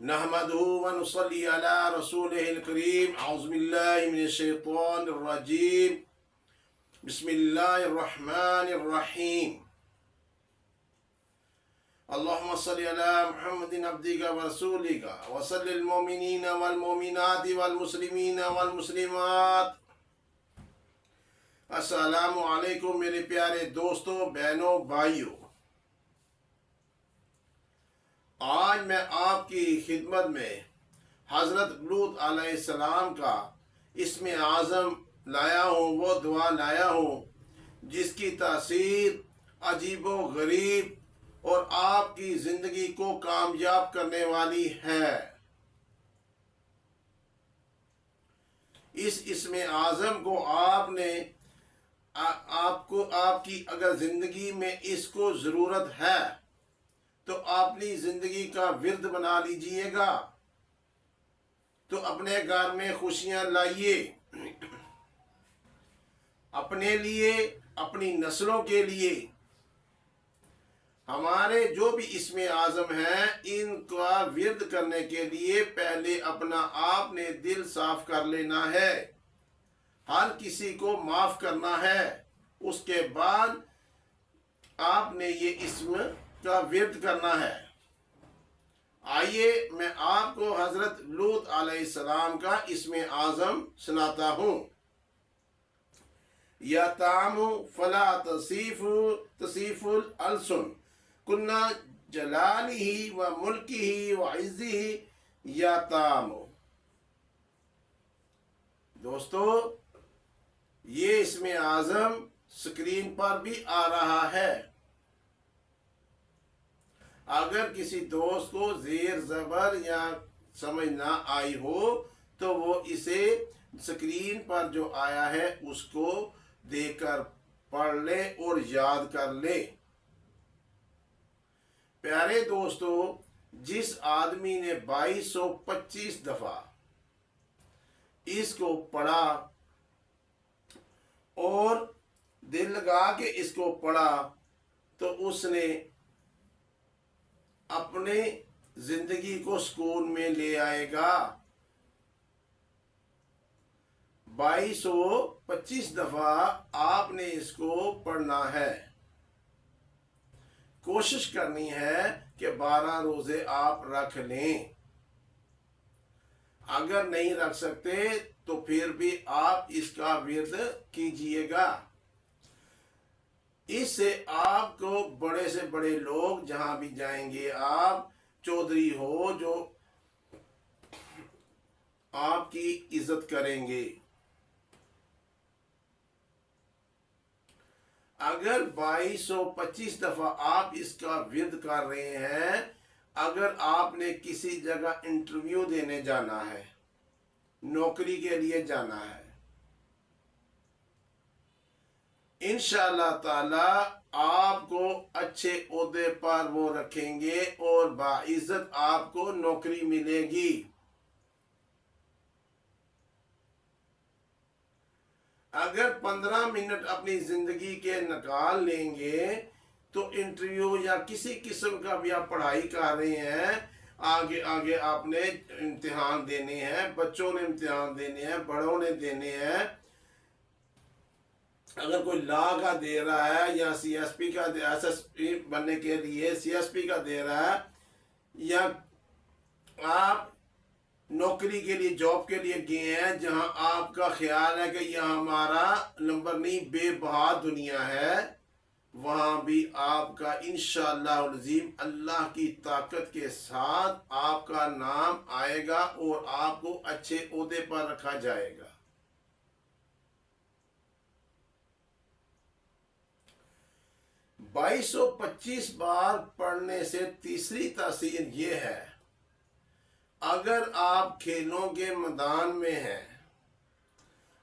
नहमदुहु व नुसल्ली अला रसूलिहिल करीम। औज़ु बिल्लाहि मिनश शैतानिर रजीम। बिस्मिल्लाहिर रहमानिर रहीम। अल्लाहुम्मा सल्लि अला मुहम्मदिन अब्दिका व रसूलिका व सल्लिल मुमिनीना वल मुमिनाति वल मुस्लिमीना वल मुस्लिमात। अस्सलामु अलैकुम मेरे प्यारे दोस्तों, बहनों, भाइयों। आज मैं आपकी खिदमत में हज़रत लूत अलैहिस्सलाम का इस्म आज़म लाया हूँ, वो दुआ लाया हूँ जिसकी तासीर अजीबो गरीब और आपकी ज़िंदगी को कामयाब करने वाली है। इस इस्म आज़म को आपने आपको आपकी अगर ज़िंदगी में इसको ज़रूरत है तो अपनी ज़िंदगी का विर्द बना लीजिएगा। तो अपने घर में खुशियां लाइए, अपने लिए, अपनी नस्लों के लिए। हमारे जो भी इस्म आज़म हैं, इनका विर्द करने के लिए पहले अपना आपने दिल साफ कर लेना है, हर किसी को माफ़ करना है। उसके बाद आपने ये इस्म का विर्द करना है। आइए मैं आपको हज़रत लूत अलैहिस्सलाम का इस्म आज़म सुनाता हूँ। या तामु फला तसीफुल अलसुन कुन्ना जलालिही व मुल्किही व इज़्ज़िही या तामु। दोस्तों, ये इस्म आज़म स्क्रीन पर भी आ रहा है। अगर किसी दोस्त को ज़ेर ज़बर या समझ ना आई हो तो वो इसे स्क्रीन पर जो आया है उसको देकर पढ़ ले और याद कर ले। प्यारे दोस्तों, जिस आदमी ने 2225 दफ़ा इसको पढ़ा और दिल लगा के इसको पढ़ा तो उसने अपने जिंदगी को सुकून में ले आएगा। 2225 दफा आपने इसको पढ़ना है। कोशिश करनी है कि 12 रोजे आप रख लें। अगर नहीं रख सकते तो फिर भी आप इसका विर्द कीजिएगा। इससे आपको बड़े से बड़े लोग जहां भी जाएंगे, आप चौधरी हो, जो आपकी इज्जत करेंगे। अगर 2225 दफा आप इसका विर्द कर रहे हैं, अगर आपने किसी जगह इंटरव्यू देने जाना है, नौकरी के लिए जाना है, इंशाअल्लाह ताला आपको अच्छे ओहदे पर वो रखेंगे और बाइज्जत आपको नौकरी मिलेगी। अगर 15 मिनट अपनी जिंदगी के निकाल लेंगे तो इंटरव्यू या किसी किस्म का भी आप पढ़ाई कर रहे हैं, आगे आगे आपने इम्तिहान देने हैं, बच्चों ने इम्तिहान देने हैं, बड़ों ने देने हैं। अगर कोई लॉ का दे रहा है या सीएसपी का, एसएसपी बनने के लिए सीएसपी का दे रहा है, या आप नौकरी के लिए जॉब के लिए गए हैं जहां आपका ख्याल है कि यह हमारा नंबर नहीं, बेबहा दुनिया है, वहां भी आपका इंशाअल्लाह अज़ीम अल्लाह की ताकत के साथ आपका नाम आएगा और आपको अच्छे ओहदे पर रखा जाएगा। 2225 बार पढ़ने से तीसरी तासीर ये है, अगर आप खेलों के मैदान में हैं,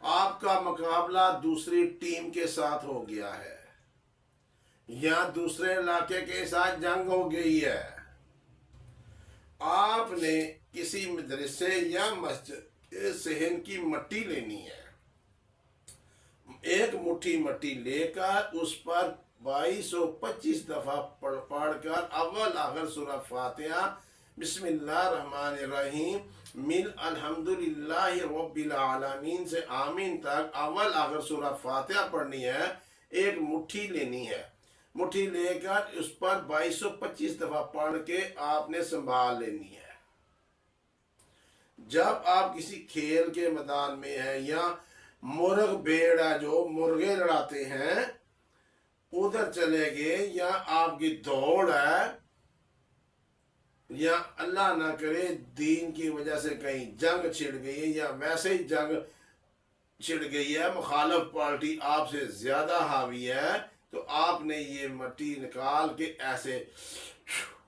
आपका मुकाबला दूसरी टीम के साथ हो गया है या दूसरे इलाके के साथ जंग हो गई है, आपने किसी मदरसे या मस्जिद सहन की मट्टी लेनी है। एक मुट्ठी मट्टी लेकर उस पर 2225 दफा पढ़कर अव्वल आखिर सूरह फातिहा बिस्मिल्लाहिर्रहमानिर्रहीम मिन अल्हम्दुलिल्लाह रब्बिल आलमीन से आमीन तक अव्वल आखिर सूरह फातिहा पढ़नी है। एक मुट्ठी लेनी है, मुट्ठी लेकर उस पर 2225 दफा पढ़ के आपने संभाल लेनी है। जब आप किसी खेल के मैदान में हैं या मुर्ग भेड़ है जो मुर्गे लड़ाते हैं उधर चले गए, या आपकी दौड़ है, या अल्लाह ना करे दीन की वजह से कहीं जंग छिड़ गई है, या वैसे ही जंग छिड़ गई है, मुखालिफ पार्टी आपसे ज्यादा हावी है, तो आपने ये मट्टी निकाल के ऐसे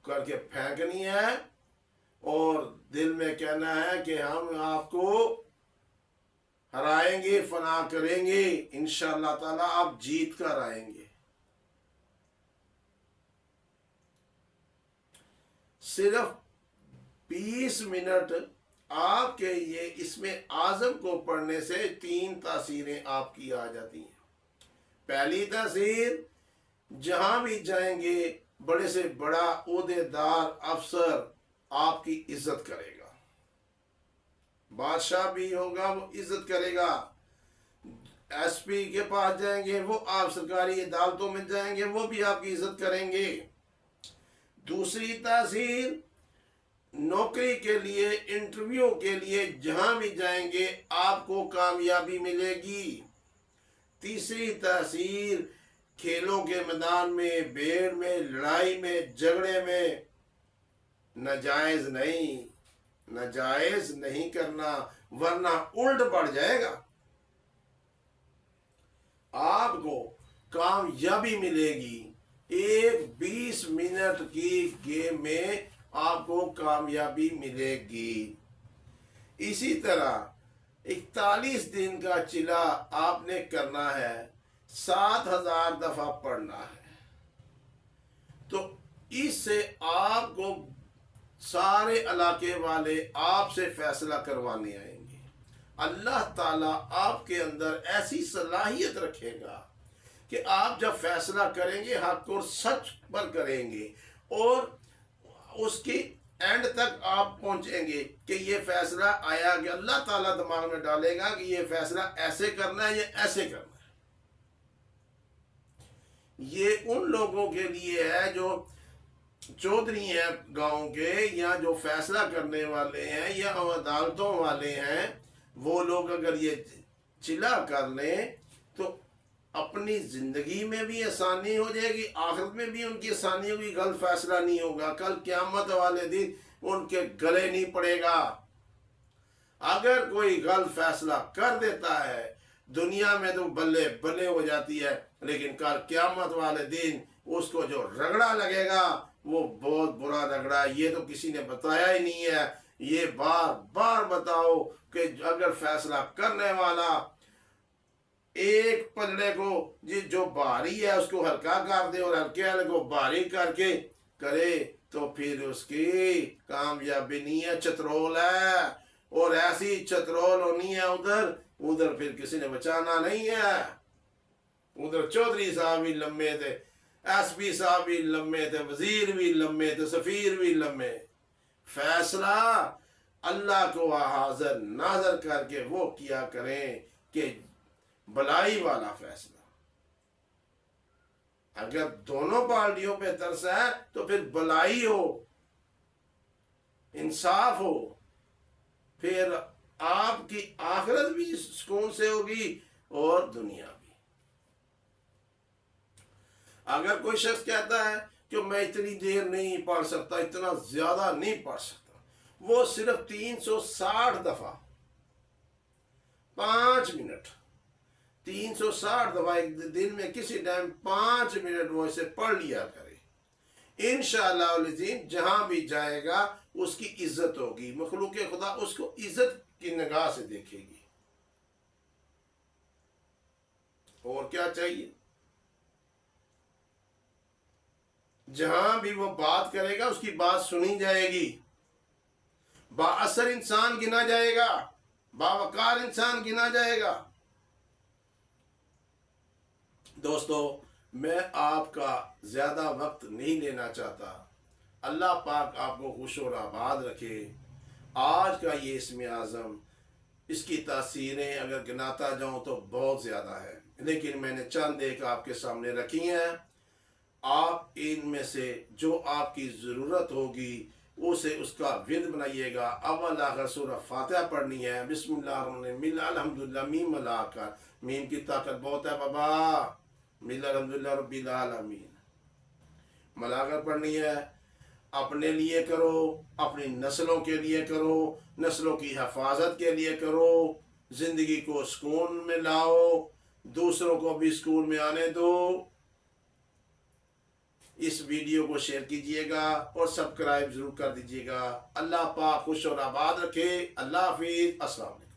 करके फेंकनी है और दिल में कहना है कि हम आपको हराएंगे, फना करेंगे, इंशाअल्लाह ताला आप जीत कर आएंगे। सिर्फ 20 मिनट आपके ये इसमें आजम को पढ़ने से 3 तासीरें आपकी आ जाती हैं। पहली तासीर, जहां भी जाएंगे बड़े से बड़ा ओहदेदार अफसर आपकी इज्जत करेगा, बादशाह भी होगा वो इज्जत करेगा, एसपी के पास जाएंगे वो, आप सरकारी अदालतों में जाएंगे वो भी आपकी इज्जत करेंगे। दूसरी तासीर, नौकरी के लिए, इंटरव्यू के लिए जहां भी जाएंगे आपको कामयाबी मिलेगी। तीसरी तासीर, खेलों के मैदान में, भेड़ में, लड़ाई में, झगड़े में नाजायज नहीं करना, वरना उल्ट पड़ जाएगा। आपको कामयाबी मिलेगी। एक 20 मिनट की गेम में आपको कामयाबी मिलेगी। इसी तरह 41 दिन का चिला आपने करना है, 7000 दफा पढ़ना है। तो इससे आपको सारे इलाके वाले आपसे फैसला करवाने आएंगे। अल्लाह ताला आपके अंदर ऐसी सलाहियत रखेगा कि आप जब फैसला करेंगे हक और सच पर करेंगे, और उसकी एंड तक आप पहुंचेंगे कि ये फैसला आया कि अल्लाह ताला दिमाग में डालेगा कि ये फैसला ऐसे करना है या ऐसे करना है। ये उन लोगों के लिए है जो चौधरी हैं गांव के, या जो फैसला करने वाले हैं या अदालतों वाले हैं, वो लोग अगर ये चिला कर लें तो अपनी जिंदगी में भी आसानी हो जाएगी, आखिरत में भी उनकी आसानी होगी, गलत फैसला नहीं होगा, कल क़यामत वाले दिन उनके गले नहीं पड़ेगा। अगर कोई गलत फैसला कर देता है दुनिया में तो बल्ले बल्ले हो जाती है, लेकिन कल क़यामत वाले दिन उसको जो रगड़ा लगेगा वो बहुत बुरा रगड़ा। ये तो किसी ने बताया ही नहीं है, ये बार बार बताओ कि अगर फैसला करने वाला एक पलड़े को जो भारी है उसको हल्का कर दे और हल्के वाले को भारी करके करे तो फिर उसकी कामयाबी नहीं है, चतरोल है। और ऐसी चतरोल होनी है उधर उधर फिर किसी ने बचाना नहीं है। उधर चौधरी साहब भी लम्बे थे, एसपी साहब भी लम्बे थे, वजीर भी लम्बे थे, सफीर भी लम्बे। फैसला अल्लाह को हाजिर नाजर करके वो किया करें कि भलाई वाला फैसला। अगर दोनों पार्टियों पे तरस है तो फिर भलाई हो, इंसाफ हो, फिर आपकी आखिरत भी सुकून से होगी और दुनिया भी। अगर कोई शख्स कहता है कि मैं इतनी देर नहीं पढ़ सकता, इतना ज्यादा नहीं पढ़ सकता, वो सिर्फ 360 दफा 5 मिनट 360 दफा एक दिन में किसी टाइम 5 मिनट वो इसे पढ़ लिया करे। इंशाअल्लाह जहां भी जाएगा उसकी इज्जत होगी, मखलूक खुदा उसको इज्जत की निगाह से देखेगी। और क्या चाहिए? जहां भी वो बात करेगा उसकी बात सुनी जाएगी, बाअसर इंसान गिना जाएगा, बावकार इंसान गिना जाएगा। दोस्तों, मैं आपका ज्यादा वक्त नहीं लेना चाहता। اللہ پاک آپ کو خوش اور آباد رکھے۔ آج کا یہ اسم اعظم، اس کی تاثیریں اگر گناتا جاؤں تو بہت زیادہ ہے، لیکن میں نے چند ایک آپ کے سامنے رکھی ہیں۔ آپ ان میں سے جو آپ کی ضرورت ہوگی اسے اس کا ورد بنائیے گا۔ اول آخر سورہ فاتحہ پڑھنی ہے، بسم اللہ الرحمن الرحیم، الحمدللہ، میم ملا کر، میم کی طاقت بہت ہے بابا، مل الحمدللہ رب العالمین ملا کر پڑھنی ہے۔ اپنے لیے کرو، اپنی نسلوں کے لیے کرو، نسلوں کی حفاظت کے لیے کرو، زندگی کو سکون میں لاؤ، دوسروں کو بھی سکون میں آنے دو۔ اس ویڈیو کو شیئر کیجئے گا اور سبسکرائب ضرور کر دیجئے گا۔ اللہ پاک خوش اور آباد رکھے۔ اللہ حافظ، السلام علیکم۔